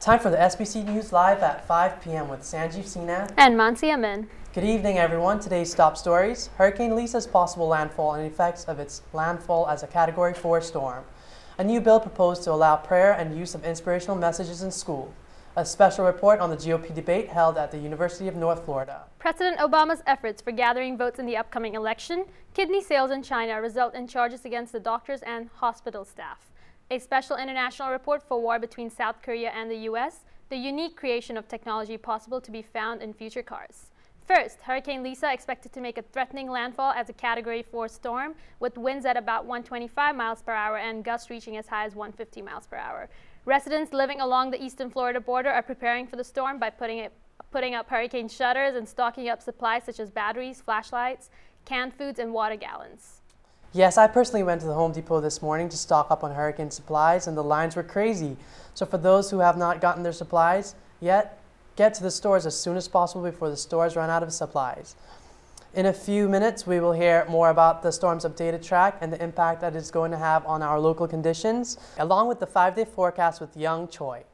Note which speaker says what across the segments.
Speaker 1: Time for the SPC News Live at 5 p.m. with Sanjeev Sinha
Speaker 2: and Mansi Amin.
Speaker 1: Good evening, everyone. Today's top stories: Hurricane Lisa's possible landfall and effects of its landfall as a Category 4 storm. A new bill proposed to allow prayer and use of inspirational messages in school. A special report on the GOP debate held at the University of North Florida.
Speaker 2: President Obama's efforts for gathering votes in the upcoming election. Kidney sales in China result in charges against the doctors and hospital staff. A special international report for war between South Korea and the U.S. The unique creation of technology possible to be found in future cars. First, Hurricane Lisa expected to make a threatening landfall as a Category 4 storm with winds at about 125 miles per hour and gusts reaching as high as 150 miles per hour. Residents living along the eastern Florida border are preparing for the storm by putting up hurricane shutters and stocking up supplies such as batteries, flashlights, canned foods, and water gallons.
Speaker 1: Yes, I personally went to the Home Depot this morning to stock up on hurricane supplies, and the lines were crazy. So for those who have not gotten their supplies yet, get to the stores as soon as possible before the stores run out of supplies. In a few minutes, we will hear more about the storm's updated track and the impact that it's going to have on our local conditions, along with the 5-day forecast with Young Choi.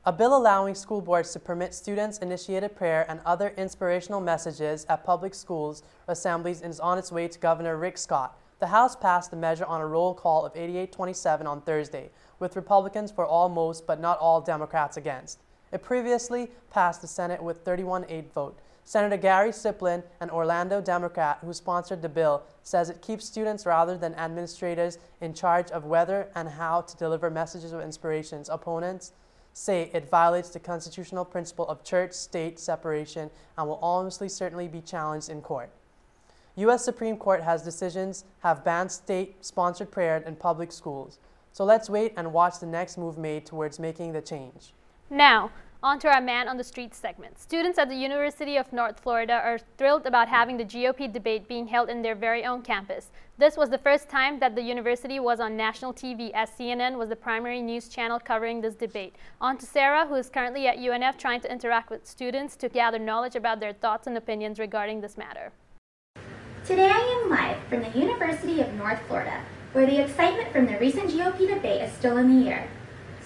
Speaker 1: A bill allowing school boards to permit students-initiated prayer and other inspirational messages at public schools or assemblies is on its way to Governor Rick Scott. The House passed the measure on a roll call of 88-27 on Thursday, with Republicans for almost but not all Democrats against. It previously passed the Senate with 31-8 vote. Senator Gary Siplin, an Orlando Democrat who sponsored the bill, says it keeps students rather than administrators in charge of whether and how to deliver messages of inspirations. Opponents say it violates the constitutional principle of church-state separation and will almost certainly be challenged in court. U.S. Supreme Court decisions have banned state-sponsored prayer in public schools. So let's wait and watch the next move made towards making the change.
Speaker 2: Now, on to our Man on the Street segment. Students at the University of North Florida are thrilled about having the GOP debate being held in their very own campus. This was the first time that the university was on national TV, as CNN was the primary news channel covering this debate. On to Sarah, who is currently at UNF trying to interact with students to gather knowledge about their thoughts and opinions regarding this matter.
Speaker 3: Today I am live from the University of North Florida, where the excitement from the recent GOP debate is still in the air.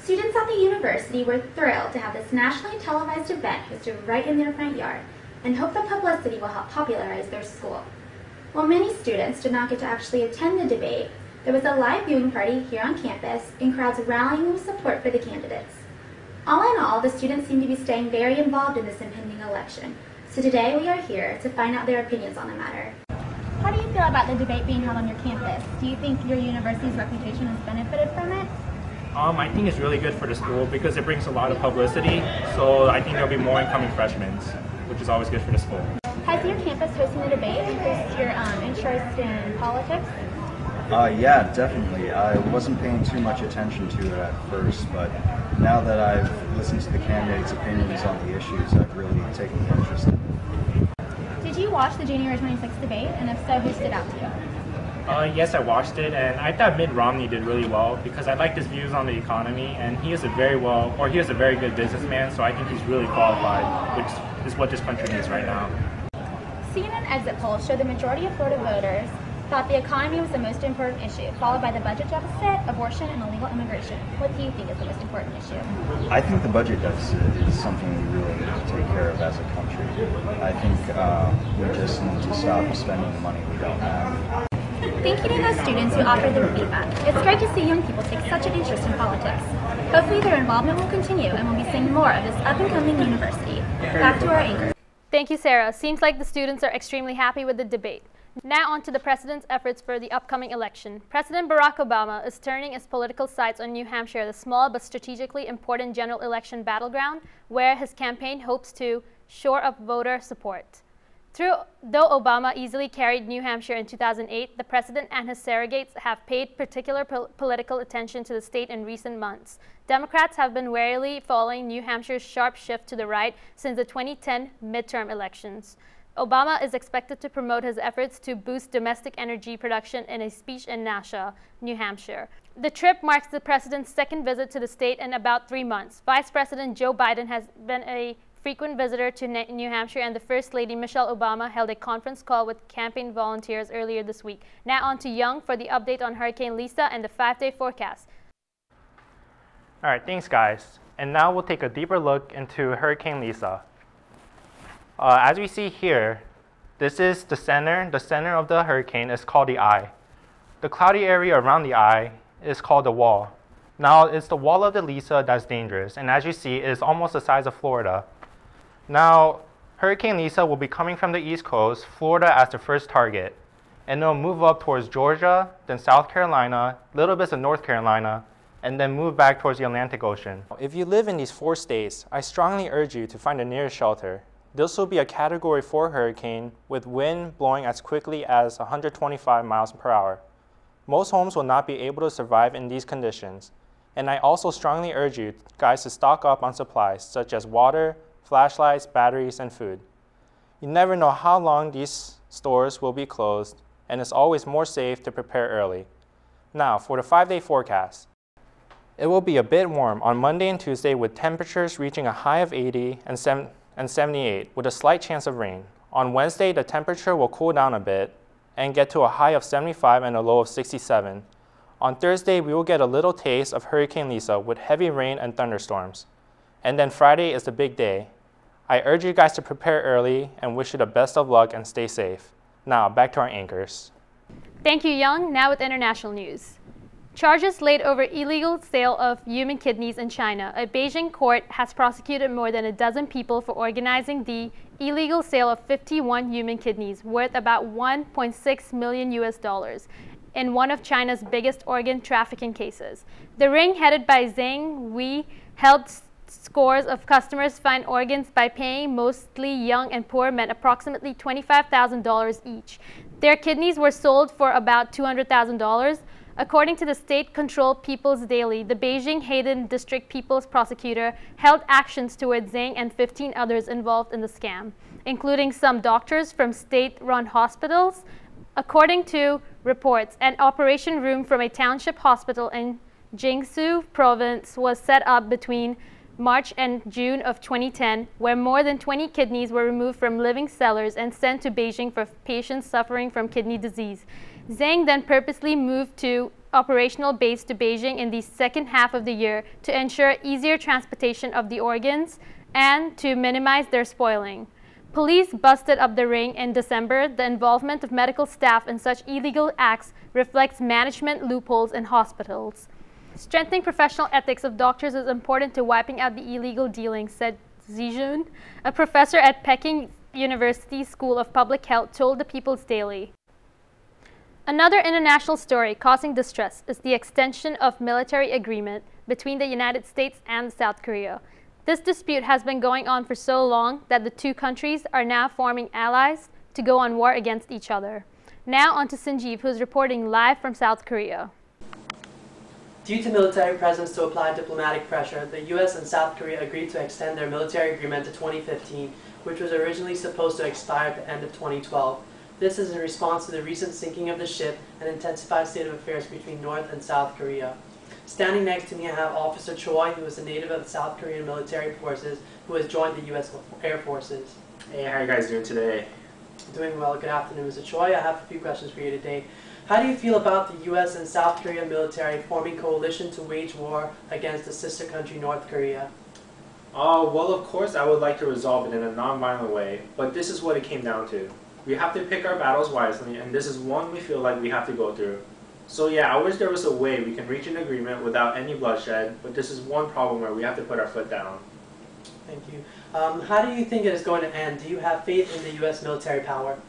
Speaker 3: Students at the university were thrilled to have this nationally televised event hosted right in their front yard and hope the publicity will help popularize their school. While many students did not get to actually attend the debate, there was a live viewing party here on campus and crowds rallying with support for the candidates. All in all, the students seem to be staying very involved in this impending election, so today we are here to find out their opinions on the matter. How do you feel about the debate being held on your campus? Do you think your university's reputation has benefited from it?
Speaker 4: I think it's really good for the school because it brings a lot of publicity, so I think there'll be more incoming freshmen, which is always good for the school.
Speaker 3: Has your campus hosting the debate increased your interest in politics?
Speaker 5: Yeah, definitely. I wasn't paying too much attention to it at first, but now that I've listened to the candidates' opinions on the issues, I've really taken an interest in it.
Speaker 3: Did you watch the January 26th debate, and if so, who stood out to you?
Speaker 4: Yes, I watched it, and I thought Mitt Romney did really well because I liked his views on the economy, and he is a very good businessman, so I think he's really qualified, which is what this country needs right now.
Speaker 3: CNN exit polls show the majority of Florida voters thought the economy was the most important issue, followed by the budget deficit, abortion, and illegal immigration. What do you think is the most important issue?
Speaker 5: I think the budget deficit is something we really need to take care of as a country. I think we just need to stop spending the money we don't have.
Speaker 3: Thank you to those students who offered their feedback. It's great to see young people take such an interest in politics. Hopefully their involvement will continue and we'll be seeing more of this up-and-coming university. Back to our anchor.
Speaker 2: Thank you, Sarah. Seems like the students are extremely happy with the debate. Now on to the president's efforts for the upcoming election. President Barack Obama is turning his political sights on New Hampshire, the small but strategically important general election battleground, where his campaign hopes to shore up voter support. Though Obama easily carried New Hampshire in 2008, the president and his surrogates have paid particular political attention to the state in recent months. Democrats have been warily following New Hampshire's sharp shift to the right since the 2010 midterm elections. Obama is expected to promote his efforts to boost domestic energy production in a speech in Nashua, New Hampshire. The trip marks the president's second visit to the state in about 3 months. Vice President Joe Biden has been a frequent visitor to New Hampshire, and the First Lady Michelle Obama held a conference call with campaign volunteers earlier this week. Now on to Young for the update on Hurricane Lisa and the 5-day forecast.
Speaker 4: All right, thanks guys. And now we'll take a deeper look into Hurricane Lisa. As we see here, this is the center. The center of the hurricane is called the eye. The cloudy area around the eye is called the wall. Now, it's the wall of the Lisa that's dangerous, and as you see, it is almost the size of Florida. Now, Hurricane Lisa will be coming from the East Coast, Florida as the first target, and it'll move up towards Georgia, then South Carolina, little bits of North Carolina, and then move back towards the Atlantic Ocean. If you live in these 4 states, I strongly urge you to find the nearest shelter. This will be a Category 4 hurricane with wind blowing as quickly as 125 miles per hour. Most homes will not be able to survive in these conditions, and I also strongly urge you guys to stock up on supplies such as water, flashlights, batteries, and food. You never know how long these stores will be closed, and it's always more safe to prepare early. Now, for the 5-day forecast. It will be a bit warm on Monday and Tuesday with temperatures reaching a high of 80 and 78 with a slight chance of rain. On Wednesday, the temperature will cool down a bit and get to a high of 75 and a low of 67. On Thursday, we will get a little taste of Hurricane Lisa with heavy rain and thunderstorms. And then Friday is the big day. I urge you guys to prepare early and wish you the best of luck and stay safe. Now, back to our anchors.
Speaker 2: Thank you, Young. Now with international news. Charges laid over illegal sale of human kidneys in China. A Beijing court has prosecuted more than a dozen people for organizing the illegal sale of 51 human kidneys worth about $1.6 million in one of China's biggest organ trafficking cases. The ring, headed by Zhang Wei, helped scores of customers find organs by paying mostly young and poor men approximately $25,000 each. Their kidneys were sold for about $200,000. According to the state-controlled People's Daily, the Beijing Hayden District People's Prosecutor held actions towards Zhang and 15 others involved in the scam, including some doctors from state-run hospitals. According to reports, an operation room from a township hospital in Jiangsu province was set up between March and June of 2010, where more than 20 kidneys were removed from living sellers and sent to Beijing for patients suffering from kidney disease. Zhang then purposely moved to operational base to Beijing in the second half of the year to ensure easier transportation of the organs and to minimize their spoiling. Police busted up the ring in December. The involvement of medical staff in such illegal acts reflects management loopholes in hospitals. Strengthening professional ethics of doctors is important to wiping out the illegal dealing, said Zijun, a professor at Peking University School of Public Health, told the People's Daily. Another international story causing distress is the extension of military agreement between the United States and South Korea. This dispute has been going on for so long that the two countries are now forming allies to go on war against each other. Now on to Sanjeev, who's reporting live from South Korea.
Speaker 1: Due to military presence to apply diplomatic pressure, the U.S. and South Korea agreed to extend their military agreement to 2015, which was originally supposed to expire at the end of 2012. This is in response to the recent sinking of the ship and intensified state of affairs between North and South Korea. Standing next to me, I have Officer Choi, who is a native of the South Korean military forces, who has joined the U.S. Air Forces.
Speaker 6: Hey, how are you guys doing today?
Speaker 1: Doing well. Good afternoon, Mr. Choi. I have a few questions for you today. How do you feel about the U.S. and South Korean military forming coalition to wage war against the sister country North Korea?
Speaker 6: Well, of course, I would like to resolve it in a non-violent way, but this is what it came down to. We have to pick our battles wisely, and this is one we feel like we have to go through. So yeah, I wish there was a way we can reach an agreement without any bloodshed, but this is one problem where we have to put our foot down.
Speaker 1: Thank you. How do you think it is going to end? Do you have faith in the U.S. military power?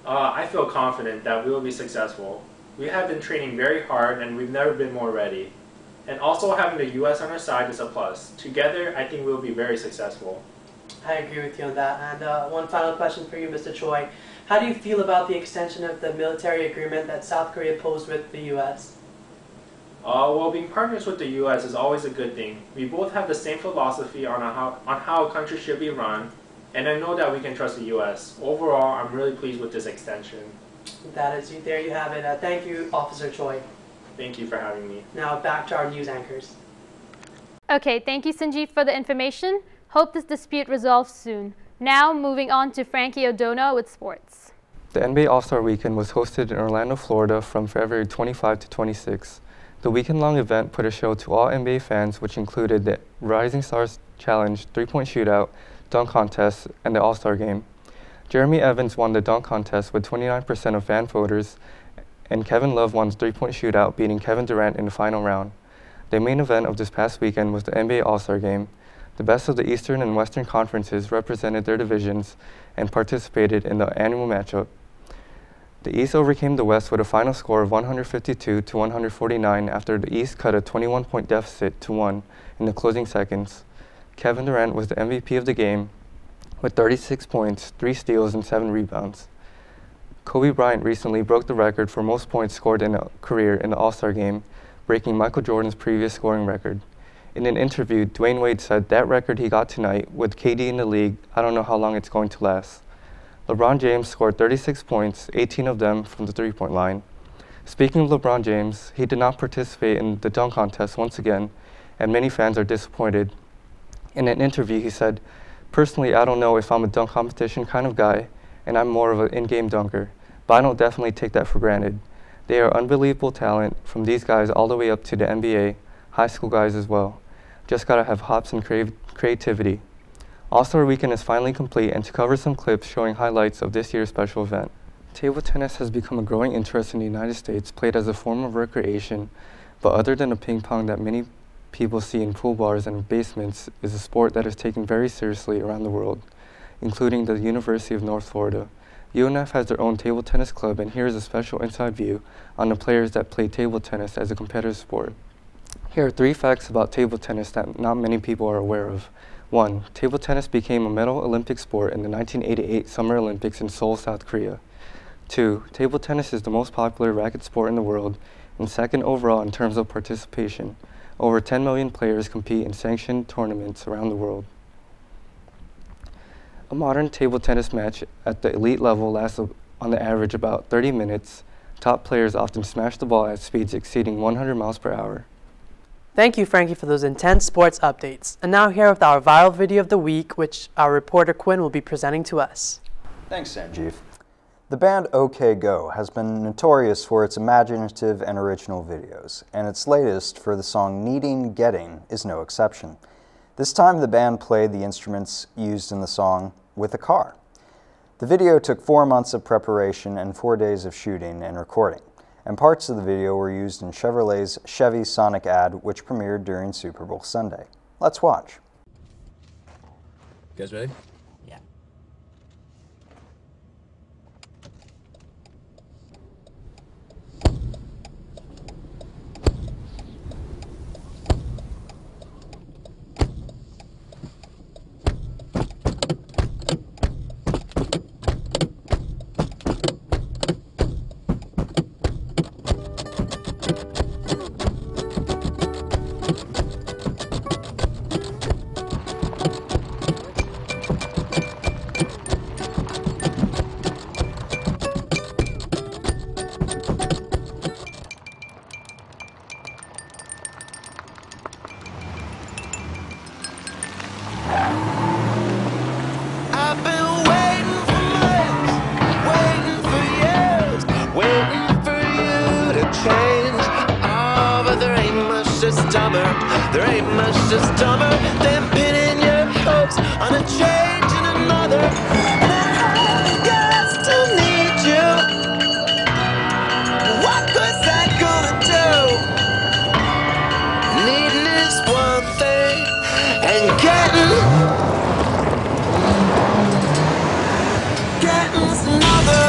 Speaker 6: I feel confident that we will be successful. We have been training very hard, and we've never been more ready. And also having the U.S. on our side is a plus. Together, I think we'll be very successful.
Speaker 1: I agree with you on that. And one final question for you, Mr. Choi. How do you feel about the extension of the military agreement that South Korea posed with the U.S.?
Speaker 6: Well, being partners with the U.S. is always a good thing. We both have the same philosophy on how a country should be run, and I know that we can trust the U.S. Overall, I'm really pleased with this extension.
Speaker 1: There you have it. Thank you, Officer Choi.
Speaker 6: Thank you for having me.
Speaker 1: Now back to our news anchors.
Speaker 2: Okay, thank you, Sanjeev, for the information. Hope this dispute resolves soon. Now, moving on to Frankie O'Donoghue with sports.
Speaker 7: The NBA All-Star Weekend was hosted in Orlando, Florida from February 25 to 26. The weekend-long event put a show to all NBA fans, which included the Rising Stars Challenge, three-point shootout, dunk contest, and the All-Star Game. Jeremy Evans won the dunk contest with 29% of fan voters, and Kevin Love won the three-point shootout, beating Kevin Durant in the final round. The main event of this past weekend was the NBA All-Star Game. The best of the Eastern and Western conferences represented their divisions and participated in the annual matchup. The East overcame the West with a final score of 152 to 149 after the East cut a 21-point deficit to 1 in the closing seconds. Kevin Durant was the MVP of the game with 36 points, 3 steals, and 7 rebounds. Kobe Bryant recently broke the record for most points scored in a career in the All-Star Game, breaking Michael Jordan's previous scoring record. In an interview, Dwayne Wade said, "That record he got tonight, with KD in the league, I don't know how long it's going to last." LeBron James scored 36 points, 18 of them from the three-point line. Speaking of LeBron James, he did not participate in the dunk contest once again, and many fans are disappointed. In an interview, he said, "Personally, I don't know if I'm a dunk competition kind of guy, and I'm more of an in-game dunker, but I don't definitely take that for granted. They are unbelievable talent, from these guys all the way up to the NBA, high school guys as well. Just gotta have hops and creativity." All-Star Weekend is finally complete, and to cover some clips showing highlights of this year's special event. Table tennis has become a growing interest in the United States, played as a form of recreation, but other than the ping pong that many people see in pool bars and basements, is a sport that is taken very seriously around the world, including the University of North Florida. UNF has their own table tennis club, and here is a special inside view on the players that play table tennis as a competitive sport. Here are 3 facts about table tennis that not many people are aware of. 1. Table tennis became a medal Olympic sport in the 1988 Summer Olympics in Seoul, South Korea. 2. Table tennis is the most popular racket sport in the world and second overall in terms of participation. Over 10 million players compete in sanctioned tournaments around the world. A modern table tennis match at the elite level lasts on the average about 30 minutes. Top players often smash the ball at speeds exceeding 100 miles per hour.
Speaker 1: Thank you, Frankie, for those intense sports updates. And now here with our viral video of the week, which our reporter Quinn will be presenting to us.
Speaker 5: Thanks, Sanjeev. The band OK Go has been notorious for its imaginative and original videos, and its latest for the song Needing Getting is no exception. This time the band played the instruments used in the song with a car. The video took 4 months of preparation and 4 days of shooting and recording, and parts of the video were used in Chevrolet's Chevy Sonic ad, which premiered during Super Bowl Sunday. Let's watch.
Speaker 8: You guys ready?
Speaker 9: Yeah.
Speaker 10: There ain't much just dumber than pinning your hopes on a change in another. And I guess to need you. What good's that gonna do? Needing is one thing, and getting's another.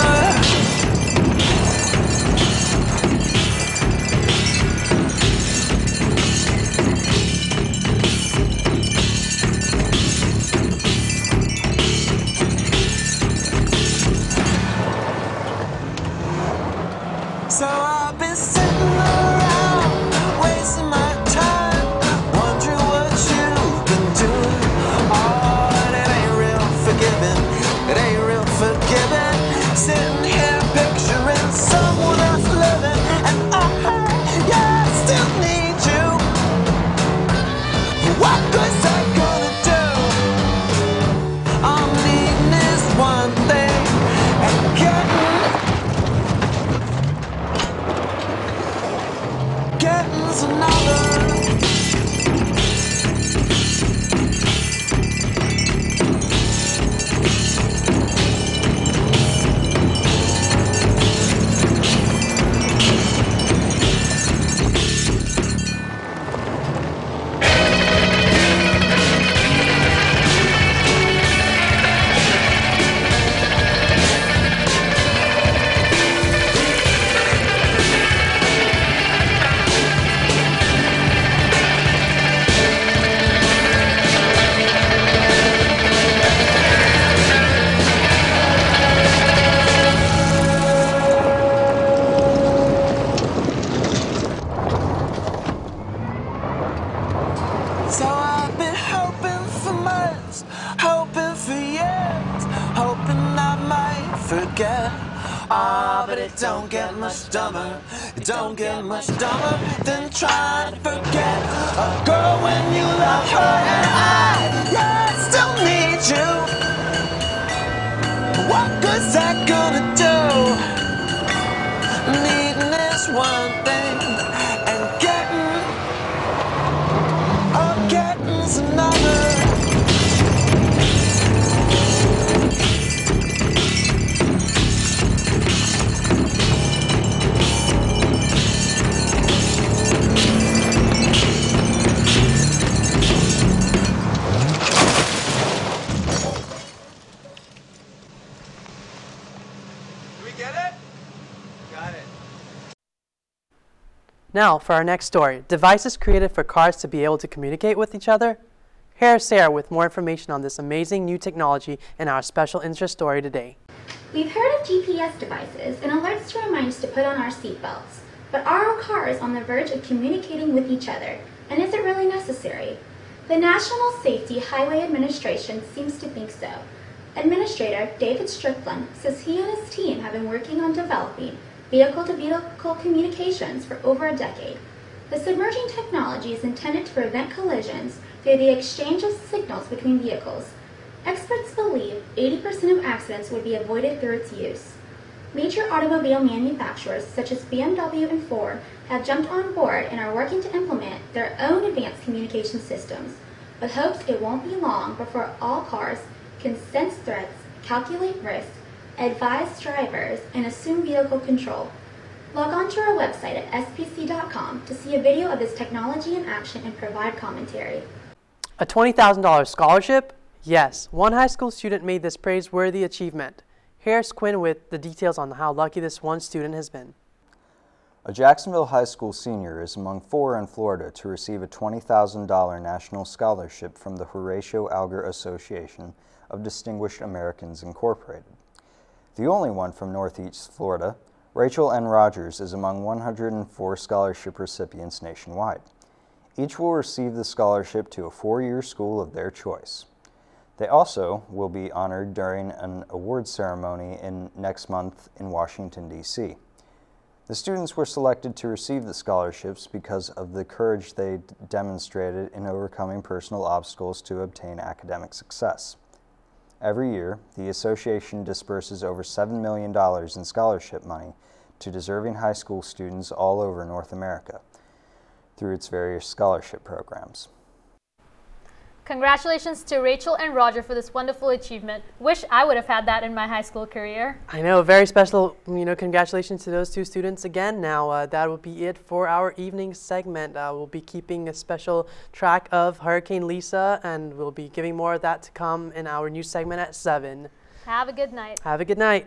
Speaker 10: So I've been sitting around, wasting my time, wondering what you've been doing. forget. Ah, but it don't get much dumber. It don't get much dumber than trying to forget a girl when you love her. And I still need you. What good's that gonna do? Needing is one thing, and getting's another.
Speaker 1: Now, for our next story, devices created for cars to be able to communicate with each other. Here's Sarah with more information on this amazing new technology in our special interest story today.
Speaker 3: We've heard of GPS devices and alerts to remind us to put on our seatbelts. But are our cars on the verge of communicating with each other? And is it really necessary? The National Safety Highway Administration seems to think so. Administrator David Strickland says he and his team have been working on developing vehicle-to-vehicle communications for over a decade. This emerging technology is intended to prevent collisions through the exchange of signals between vehicles. Experts believe 80% of accidents would be avoided through its use. Major automobile manufacturers such as BMW and Ford have jumped on board and are working to implement their own advanced communication systems, with hopes it won't be long before all cars can sense threats, calculate risks, advise drivers, and assume vehicle control. Log on to our website at spc.com to see a video of this technology in action and provide commentary.
Speaker 1: A $20,000 scholarship? Yes, one high school student made this praiseworthy achievement. Here's Quinn with the details on how lucky this one student has been.
Speaker 5: A Jacksonville High School senior is among 4 in Florida to receive a $20,000 national scholarship from the Horatio Alger Association of Distinguished Americans Incorporated. The only one from Northeast Florida, Rachel N. Rogers is among 104 scholarship recipients nationwide. Each will receive the scholarship to a 4-year school of their choice. They also will be honored during an awards ceremony next month in Washington, D.C. The students were selected to receive the scholarships because of the courage they demonstrated in overcoming personal obstacles to obtain academic success. Every year, the association disperses over $7 million in scholarship money to deserving high school students all over North America through its various scholarship programs.
Speaker 2: Congratulations to Rachel and Roger for this wonderful achievement. Wish I would have had that in my high school career.
Speaker 1: I know, very special, congratulations to those two students again. Now, that will be it for our evening segment. We'll be keeping a special track of Hurricane Lisa, and we'll be giving more of that to come in our new segment at 7.
Speaker 2: Have a good night.
Speaker 1: Have a good night.